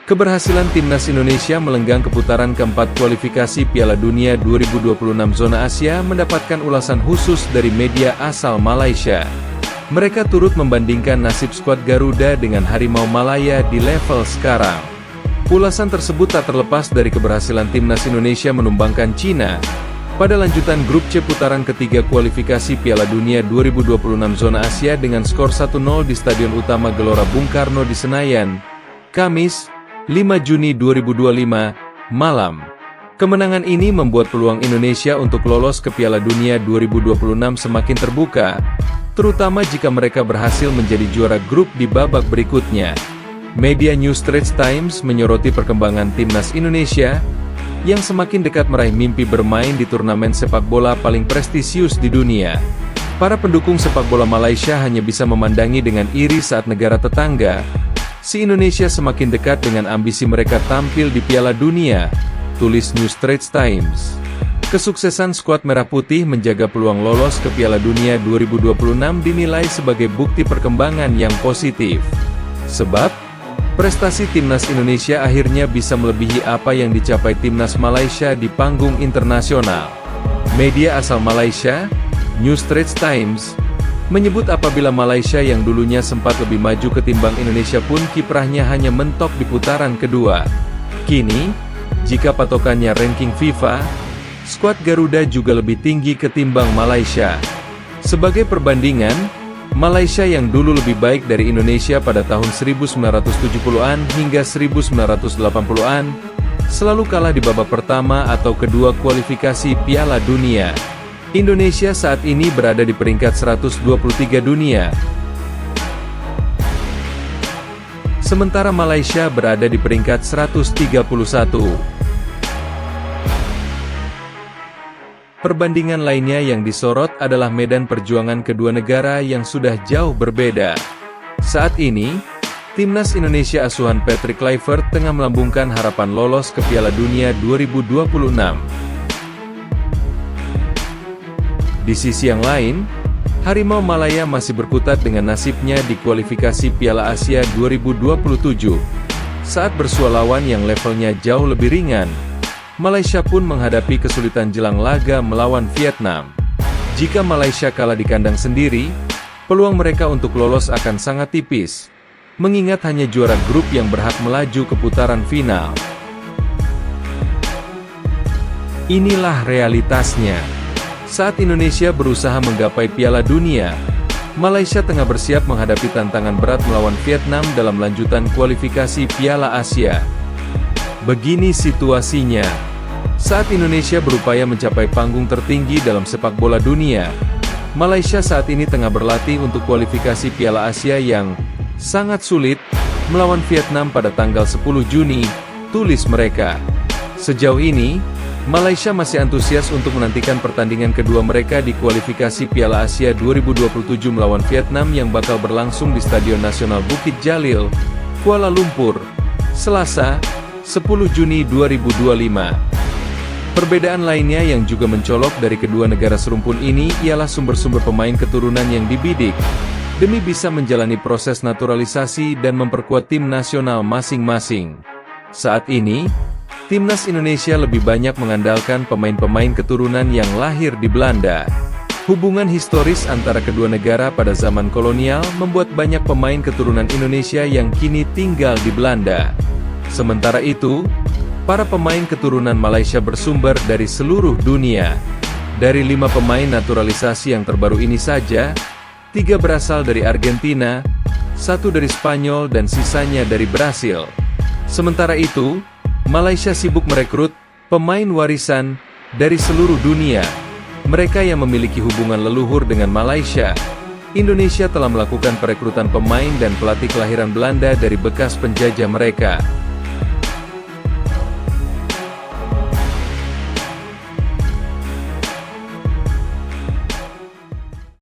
Keberhasilan Timnas Indonesia melenggang ke putaran keempat kualifikasi Piala Dunia 2026 zona Asia mendapatkan ulasan khusus dari media asal Malaysia. Mereka turut membandingkan nasib skuad Garuda dengan Harimau Malaya di level sekarang. Ulasan tersebut tak terlepas dari keberhasilan Timnas Indonesia menumbangkan Cina pada lanjutan grup C putaran ketiga kualifikasi Piala Dunia 2026 zona Asia dengan skor 1-0 di Stadion Utama Gelora Bung Karno di Senayan, Kamis, 5 Juni 2025, malam. Kemenangan ini membuat peluang Indonesia untuk lolos ke Piala Dunia 2026 semakin terbuka, terutama jika mereka berhasil menjadi juara grup di babak berikutnya. Media New Straits Times menyoroti perkembangan Timnas Indonesia, yang semakin dekat meraih mimpi bermain di turnamen sepak bola paling prestisius di dunia. Para pendukung sepak bola Malaysia hanya bisa memandangi dengan iri saat negara tetangga, si Indonesia semakin dekat dengan ambisi mereka tampil di Piala Dunia, tulis New Straits Times. Kesuksesan skuad Merah Putih menjaga peluang lolos ke Piala Dunia 2026 dinilai sebagai bukti perkembangan yang positif. Sebab, prestasi Timnas Indonesia akhirnya bisa melebihi apa yang dicapai Timnas Malaysia di panggung internasional. Media asal Malaysia, New Straits Times, menyebut apabila Malaysia yang dulunya sempat lebih maju ketimbang Indonesia pun kiprahnya hanya mentok di putaran kedua. Kini, jika patokannya ranking FIFA, skuad Garuda juga lebih tinggi ketimbang Malaysia. Sebagai perbandingan, Malaysia yang dulu lebih baik dari Indonesia pada tahun 1970-an hingga 1980-an, selalu kalah di babak pertama atau kedua kualifikasi Piala Dunia. Indonesia saat ini berada di peringkat 123 dunia. Sementara Malaysia berada di peringkat 131. Perbandingan lainnya yang disorot adalah medan perjuangan kedua negara yang sudah jauh berbeda. Saat ini, Timnas Indonesia asuhan Patrick Kluivert tengah melambungkan harapan lolos ke Piala Dunia 2026. Di sisi yang lain, Harimau Malaya masih berkutat dengan nasibnya di kualifikasi Piala Asia 2027. Saat bersua lawan yang levelnya jauh lebih ringan, Malaysia pun menghadapi kesulitan jelang laga melawan Vietnam. Jika Malaysia kalah di kandang sendiri, peluang mereka untuk lolos akan sangat tipis, mengingat hanya juara grup yang berhak melaju ke putaran final. Inilah realitasnya. Saat Indonesia berusaha menggapai Piala Dunia, Malaysia tengah bersiap menghadapi tantangan berat melawan Vietnam dalam lanjutan kualifikasi Piala Asia. Begini situasinya. Saat Indonesia berupaya mencapai panggung tertinggi dalam sepak bola dunia, Malaysia saat ini tengah berlatih untuk kualifikasi Piala Asia yang sangat sulit melawan Vietnam pada tanggal 10 Juni, tulis mereka. Sejauh ini, Malaysia masih antusias untuk menantikan pertandingan kedua mereka di kualifikasi Piala Asia 2027 melawan Vietnam yang bakal berlangsung di Stadion Nasional Bukit Jalil, Kuala Lumpur, Selasa, 10 Juni 2025. Perbedaan lainnya yang juga mencolok dari kedua negara serumpun ini ialah sumber-sumber pemain keturunan yang dibidik, demi bisa menjalani proses naturalisasi dan memperkuat tim nasional masing-masing. Saat ini, Timnas Indonesia lebih banyak mengandalkan pemain-pemain keturunan yang lahir di Belanda. Hubungan historis antara kedua negara pada zaman kolonial membuat banyak pemain keturunan Indonesia yang kini tinggal di Belanda. Sementara itu, para pemain keturunan Malaysia bersumber dari seluruh dunia. Dari 5 pemain naturalisasi yang terbaru ini saja, 3 berasal dari Argentina, 1 dari Spanyol dan sisanya dari Brasil. Sementara itu, Malaysia sibuk merekrut pemain warisan dari seluruh dunia. Mereka yang memiliki hubungan leluhur dengan Malaysia. Indonesia telah melakukan perekrutan pemain dan pelatih kelahiran Belanda dari bekas penjajah mereka.